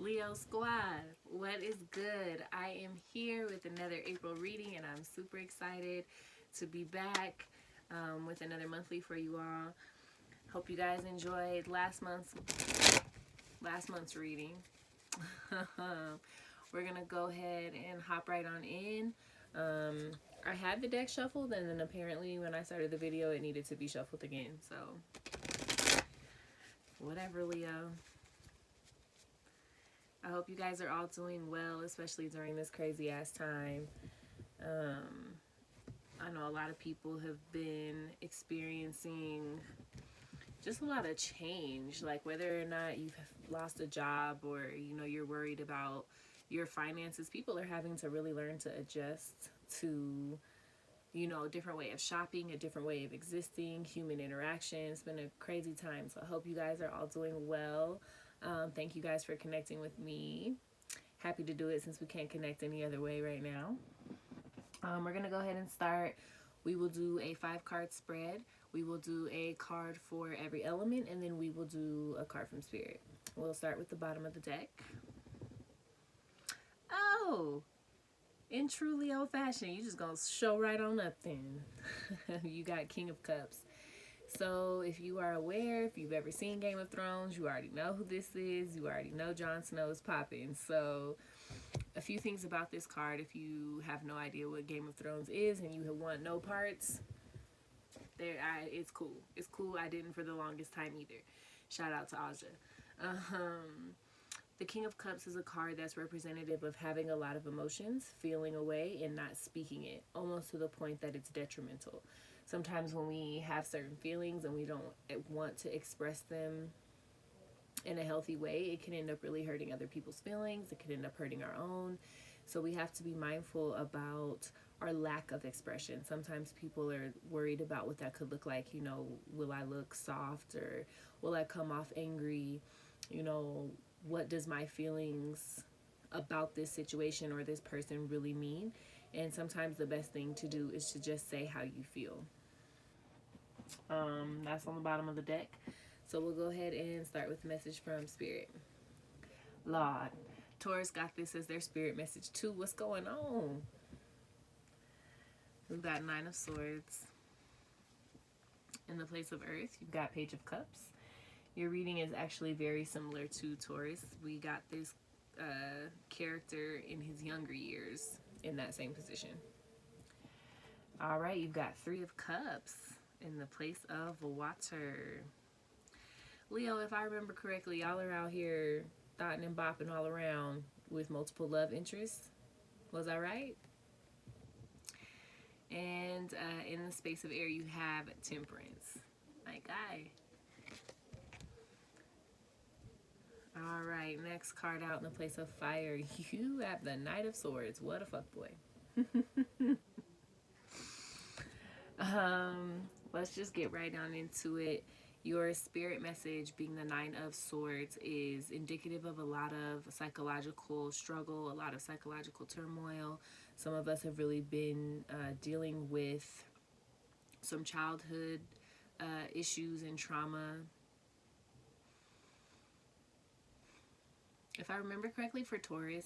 Leo Squad, what is good? I am here with another April reading, and I'm super excited to be back with another monthly for you all. Hope you guys enjoyed last month's reading. We're gonna go ahead and hop right on in. I had the deck shuffled, and then apparently when I started the video, it needed to be shuffled again. So whatever, Leo. I hope you guys are all doing well, especially during this crazy ass time. I know a lot of people have been experiencing just a lot of change, like whether or not you've lost a job or you're worried about your finances. People are having to really learn to adjust to a different way of shopping, a different way of existing, human interaction. It's been a crazy time, so I hope you guys are all doing well. Thank you guys for connecting with me. Happy to do it since we can't connect any other way right now. We're going to go ahead and start. We will do a 5-card spread. We will do a card for every element, and then we will do a card from Spirit. We'll start with the bottom of the deck. Oh, in true Leo fashion, you just gonna show right on up then. You got King of Cups. So if you are aware, if you've ever seen Game of Thrones, you already know who this is. You already know Jon Snow is popping. So a few things about this card, if you have no idea what Game of Thrones is and you have want no parts, it's cool. It's cool. I didn't for the longest time either. Shout out to Aja. The King of Cups is a card that's representative of having a lot of emotions, feeling away, and not speaking it, almost to the point that it's detrimental. Sometimes when we have certain feelings and we don't want to express them in a healthy way, it can end up really hurting other people's feelings. It can end up hurting our own. So we have to be mindful about our lack of expression. Sometimes people are worried about what that could look like. Will I look soft, or will I come off angry? What does my feelings about this situation or this person really mean? And sometimes the best thing to do is to just say how you feel. That's on the bottom of the deck. So we'll go ahead and start with the message from Spirit. Lord, Taurus got this as their spirit message too. What's going on? We've got 9 of Swords. In the place of Earth, you've got Page of Cups. Your reading is actually very similar to Taurus. We got this character in his younger years in that same position. All right, you've got 3 of Cups in the place of water. Leo, if I remember correctly, y'all are out here thotting and bopping all around with multiple love interests. Was I right? And in the space of air, you have Temperance. My guy. All right, next card out in the place of fire. You have the Knight of Swords. What a fuckboy. Let's just get right down into it. Your spirit message, being the 9 of Swords, is indicative of a lot of psychological struggle, a lot of psychological turmoil. Some of us have really been dealing with some childhood issues and trauma. If I remember correctly, for Taurus,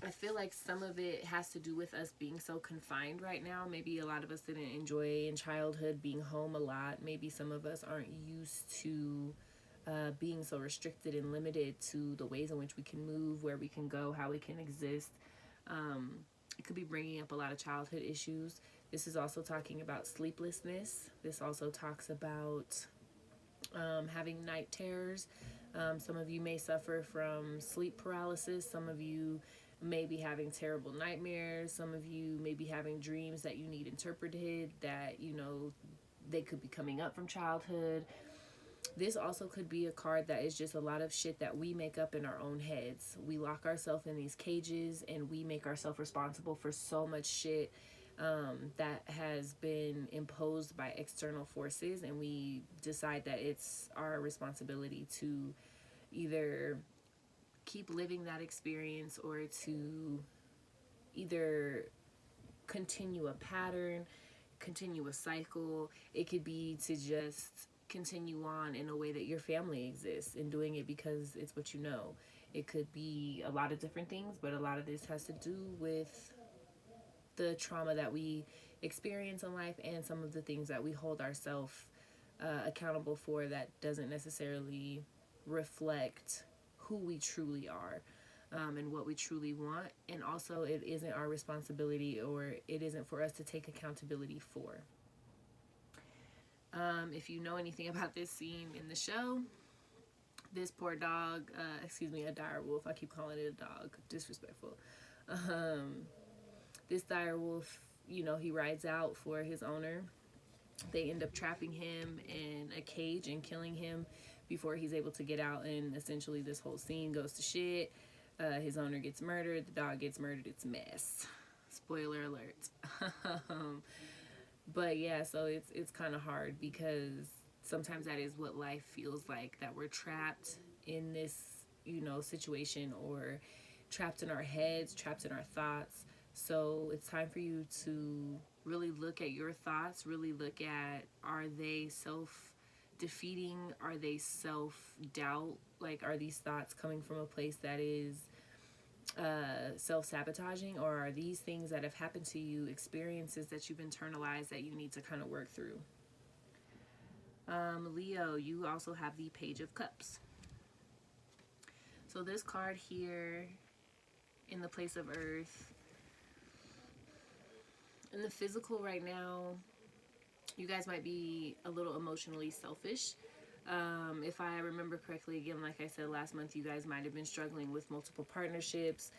I feel like some of it has to do with us being so confined right now. Maybe a lot of us didn't enjoy in childhood being home a lot. Maybe some of us aren't used to being so restricted and limited to the ways in which we can move, where we can go, how we can exist. It could be bringing up a lot of childhood issues. This is also talking about sleeplessness. This also talks about having night terrors. Some of you may suffer from sleep paralysis. Some of you may be having terrible nightmares. Some of you may be having dreams that you need interpreted, that they could be coming up from childhood. This also could be a card that is just a lot of shit that we make up in our own heads. We lock ourselves in these cages and we make ourselves responsible for so much shit that has been imposed by external forces, and we decide that it's our responsibility to either keep living that experience or to either continue a pattern, continue a cycle. It could be to just continue on in a way that your family exists and doing it because it's what you know. It could be a lot of different things, but a lot of this has to do with the trauma that we experience in life and some of the things that we hold ourselves accountable for that doesn't necessarily reflect who we truly are, and what we truly want. And also, it isn't our responsibility, or it isn't for us to take accountability for. If you know anything about this scene in the show, this poor dog, excuse me, a dire wolf. I keep calling it a dog. Disrespectful. Um, this dire wolf, he rides out for his owner. They end up trapping him in a cage and killing him before he's able to get out. And essentially, this whole scene goes to shit. His owner gets murdered. The dog gets murdered. It's a mess. Spoiler alert. But yeah, so it's kind of hard because sometimes that is what life feels like, that we're trapped in this, situation, or trapped in our heads, trapped in our thoughts. So it's time for you to really look at your thoughts, really look at, are they self defeating? Are they self doubt? Like, are these thoughts coming from a place that is self sabotaging, or are these things that have happened to you, experiences that you've internalized that you need to kind of work through? Leo, you also have the Page of Cups. So this card here, in the place of Earth, in the physical right now, you guys might be a little emotionally selfish. If I remember correctly, again, like I said last month, you guys might have been struggling with multiple partnerships,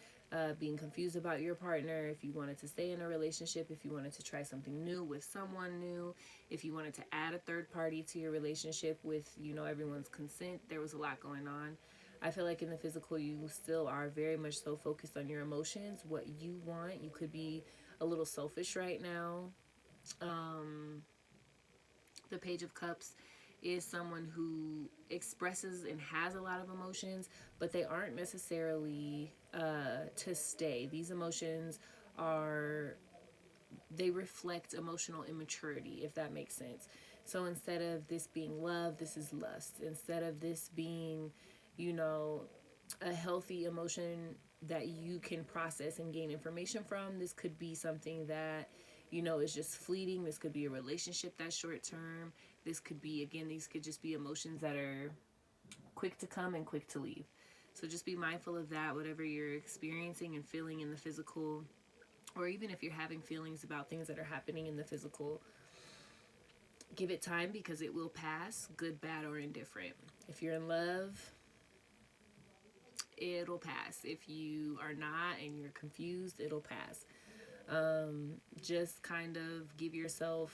being confused about your partner, if you wanted to stay in a relationship, if you wanted to try something new with someone new, if you wanted to add a third party to your relationship with, everyone's consent. There was a lot going on. I feel like in the physical, you still are very much so focused on your emotions, what you want. You could be a little selfish right now. The Page of Cups is someone who expresses and has a lot of emotions, but they aren't necessarily to stay. These emotions are, they reflect emotional immaturity, if that makes sense. So instead of this being love, this is lust. Instead of this being, a healthy emotion that you can process and gain information from, this could be something that, is just fleeting. This could be a relationship that's short term. This could be, again, these could just be emotions that are quick to come and quick to leave. So just be mindful of that, whatever you're experiencing and feeling in the physical, or even if you're having feelings about things that are happening in the physical, give it time because it will pass, good, bad, or indifferent. If you're in love, it'll pass. If you are not and you're confused, it'll pass. Just kind of give yourself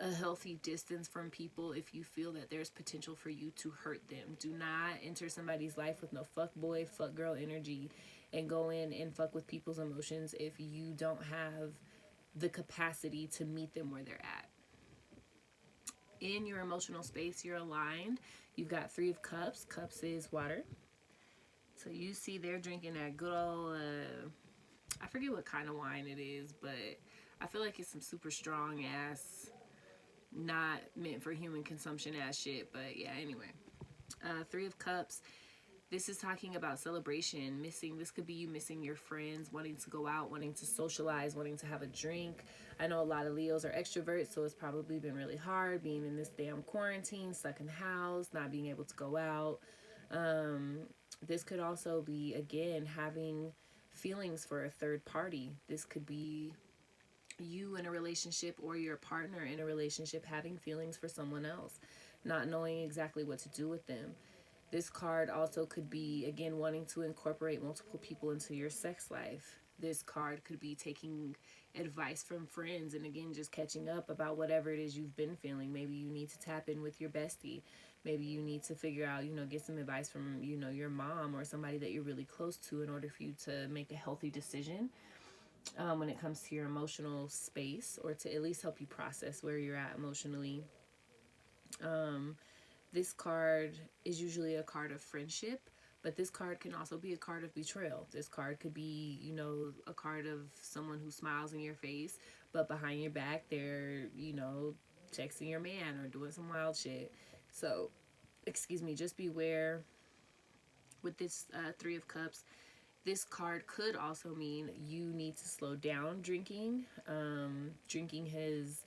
a healthy distance from people if you feel that there's potential for you to hurt them. Do not enter somebody's life with no fuck boy, fuck girl energy and go in and fuck with people's emotions if you don't have the capacity to meet them where they're at. In your emotional space, you're aligned. You've got 3 of Cups. Cups is water. So you see they're drinking that good old, I forget what kind of wine it is, but I feel like it's some super strong ass, not meant for human consumption ass shit. But yeah, anyway. 3 of Cups. This is talking about celebration, missing. This could be you missing your friends, wanting to go out, wanting to socialize, wanting to have a drink. I know a lot of Leos are extroverts, so it's probably been really hard being in this damn quarantine, stuck in the house, not being able to go out. This could also be, again, having feelings for a third party. This could be you in a relationship or your partner in a relationship having feelings for someone else, not knowing exactly what to do with them. This card also could be, again, wanting to incorporate multiple people into your sex life. This card could be taking advice from friends and, again, just catching up about whatever it is you've been feeling. Maybe you need to tap in with your bestie. Maybe you need to figure out, get some advice from, your mom or somebody that you're really close to in order for you to make a healthy decision when it comes to your emotional space, or to at least help you process where you're at emotionally. This card is usually a card of friendship, but this card can also be a card of betrayal. This card could be, a card of someone who smiles in your face, but behind your back, they're, texting your man or doing some wild shit. So, excuse me, just beware with this Three of Cups. This card could also mean you need to slow down drinking. Drinking has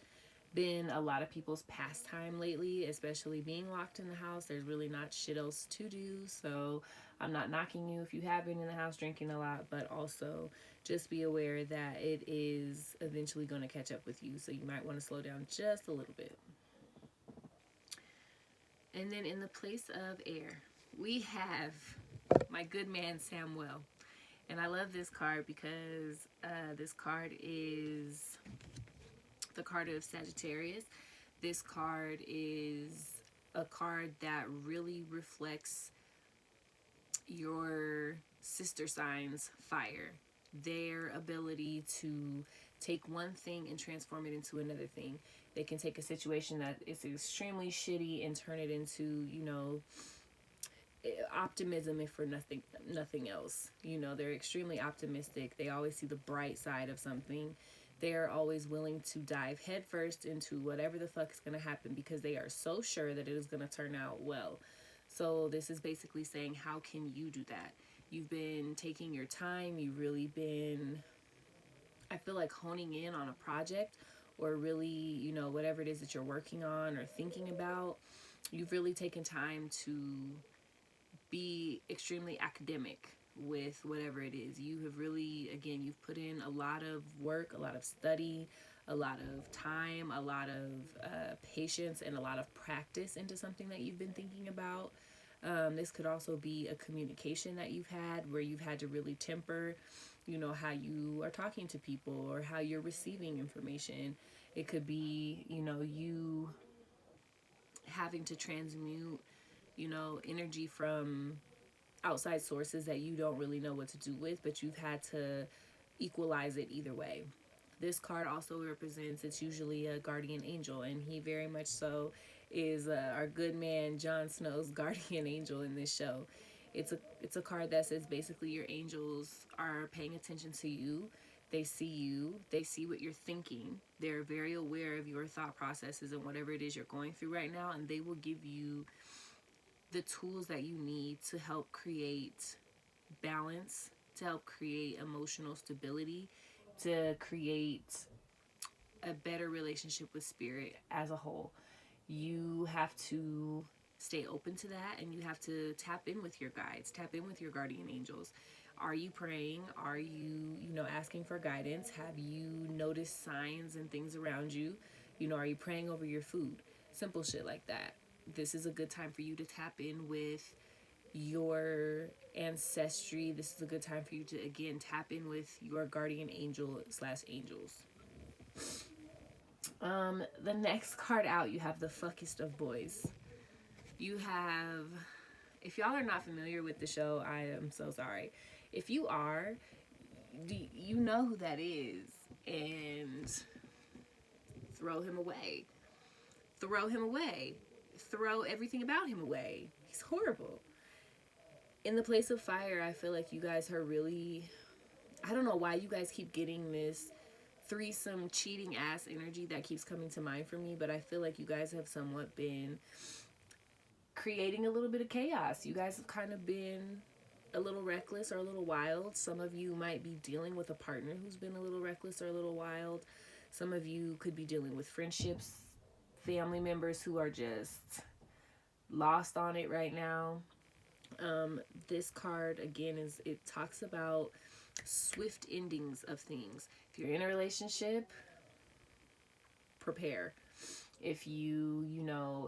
been a lot of people's pastime lately, especially being locked in the house. There's really not shit else to do. So I'm not knocking you if you have been in the house drinking a lot, but also just be aware that it is eventually going to catch up with you. So you might want to slow down just a little bit. And then in the place of air, we have my good man Samuel. And I love this card because this card is the card of Sagittarius. This card is a card that really reflects your sister signs fire, their ability to take one thing and transform it into another thing. They can take a situation that is extremely shitty and turn it into, optimism, if for nothing else. They're extremely optimistic. They always see the bright side of something. They're always willing to dive headfirst into whatever the fuck is going to happen because they are so sure that it is going to turn out well. So this is basically saying, how can you do that? You've been taking your time. You've really been, I feel like, honing in on a project, or really, whatever it is that you're working on or thinking about. You've really taken time to be extremely academic with whatever it is. You have really, again, you've put in a lot of work, a lot of study, a lot of time, a lot of patience, and a lot of practice into something that you've been thinking about. This could also be a communication that you've had where you've had to really temper, how you are talking to people or how you're receiving information. It could be, you having to transmute, energy from outside sources that you don't really know what to do with, but you've had to equalize it either way. This card also represents, it's usually a guardian angel, and he very much so is our good man Jon Snow's guardian angel in this show. It's a card that says basically your angels are paying attention to you. They see you. They see what you're thinking. They're very aware of your thought processes and whatever it is you're going through right now, and they will give you the tools that you need to help create balance, to help create emotional stability, to create a better relationship with spirit as a whole. You have to stay open to that, and you have to tap in with your guides, tap in with your guardian angels. Are you praying? Are you, asking for guidance? Have you noticed signs and things around you? Are you praying over your food? Simple shit like that. This is a good time for you to tap in with your ancestry. This is a good time for you to, again, tap in with your guardian angel slash angels. The next card out, you have the fuckest of boys. You have, if y'all are not familiar with the show, I am so sorry. If you are, you know who that is, and throw him away. Throw him away. Throw everything about him away. He's horrible. In the place of fire, I feel like you guys are really, I don't know why you guys keep getting this threesome cheating ass energy that keeps coming to mind for me, but I feel like you guys have somewhat been creating a little bit of chaos. You guys have kind of been a little reckless or a little wild. Some of you might be dealing with a partner who's been a little reckless or a little wild. Some of you could be dealing with friendships, family members who are just lost on it right now. This card, again, it talks about swift endings of things. If you're in a relationship, prepare. If you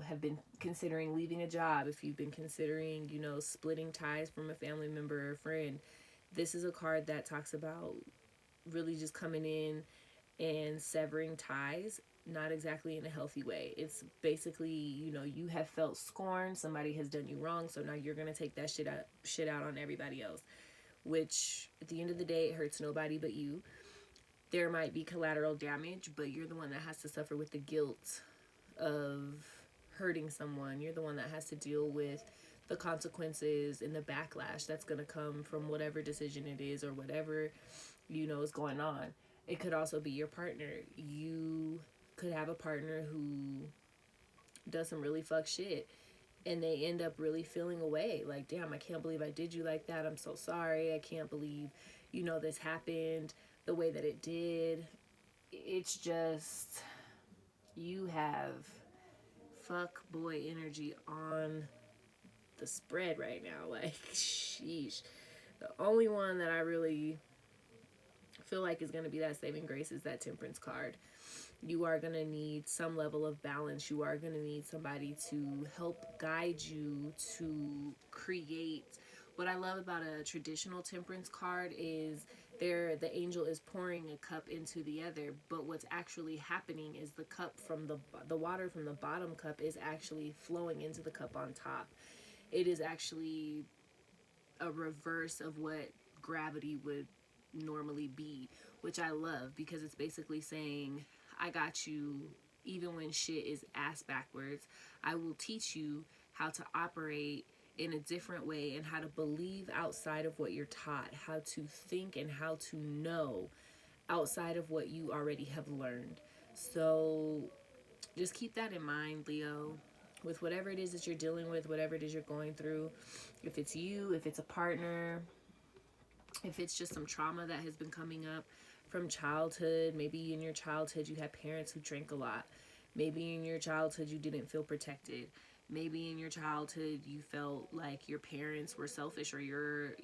have been considering leaving a job, if you've been considering, splitting ties from a family member or friend, this is a card that talks about really just coming in and severing ties, not exactly in a healthy way. It's basically, you have felt scorned, somebody has done you wrong, so now you're going to take that shit out on everybody else, which at the end of the day, it hurts nobody but you. There might be collateral damage, but you're the one that has to suffer with the guilt of hurting someone. You're the one that has to deal with the consequences and the backlash that's going to come from whatever decision it is or whatever, is going on. It could also be your partner. You could have a partner who does some really fuck shit, and they end up really feeling away. Like, damn, I can't believe I did you like that. I'm so sorry. I can't believe, this happened the way that it did. It's just, you have fuck boy energy on the spread right now. Like, sheesh. The only one that I really feel like is going to be that saving grace is that temperance card. You are going to need some level of balance. You are going to need somebody to help guide you to create. What I love about a traditional temperance card is the angel is pouring a cup into the other, but what's actually happening is the cup from the water from the bottom cup is actually flowing into the cup on top. It is actually a reverse of what gravity would normally be, which I love, because it's basically saying, I got you even when shit is ass backwards. I will teach you how to operate in a different way and how to believe outside of what you're taught, how to think and how to know outside of what you already have learned. So just keep that in mind, Leo, with whatever it is that you're dealing with, whatever it is you're going through. If it's you, if it's a partner, if it's just some trauma that has been coming up from childhood. Maybe in your childhood you had parents who drank a lot. Maybe in your childhood you didn't feel protected. Maybe in your childhood you felt like your parents were selfish, or your,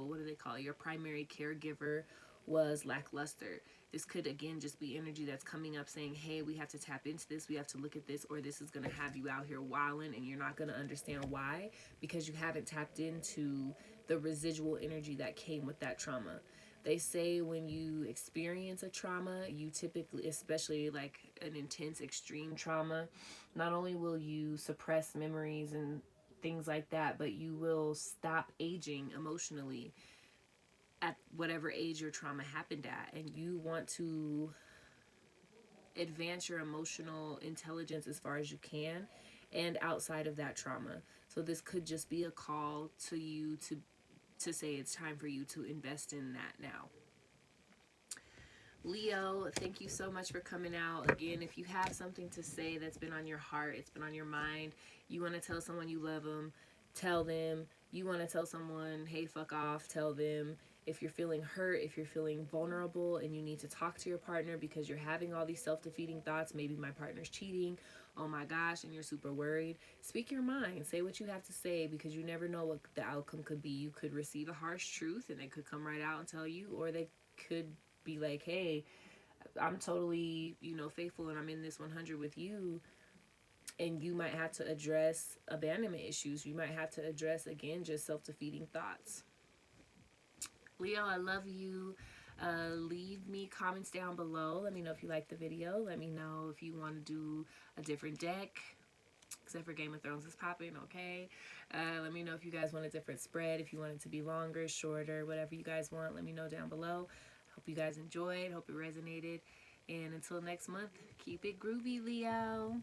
what do they call it, your primary caregiver was lackluster. This could again just be energy that's coming up saying, hey, we have to tap into this, we have to look at this, or this is going to have you out here wilding and you're not going to understand why, because you haven't tapped into the residual energy that came with that trauma. They say when you experience a trauma, you typically, especially like an intense extreme trauma, not only will you suppress memories and things like that, but you will stop aging emotionally at whatever age your trauma happened at. And you want to advance your emotional intelligence as far as you can and outside of that trauma. So this could just be a call to you to say it's time for you to invest in that now. Leo, thank you so much for coming out. Again, if you have something to say that's been on your heart, it's been on your mind, you want to tell someone you love them, tell them. You want to tell someone, hey, fuck off, tell them. If you're feeling hurt, if you're feeling vulnerable and you need to talk to your partner because you're having all these self-defeating thoughts, maybe my partner's cheating, oh my gosh, and you're super worried, speak your mind. Say what you have to say, because you never know what the outcome could be. You could receive a harsh truth and they could come right out and tell you, or they could be like, hey, I'm totally, faithful and I'm in this 100 with you. And you might have to address abandonment issues. You might have to address, again, just self-defeating thoughts. Leo, I love you. Leave me comments down below. Let me know if you like the video. Let me know if you want to do a different deck. Except for Game of Thrones is popping, okay? Let me know if you guys want a different spread, if you want it to be longer, shorter, whatever you guys want. Let me know down below. Hope you guys enjoyed. Hope it resonated. And until next month, keep it groovy, Leo.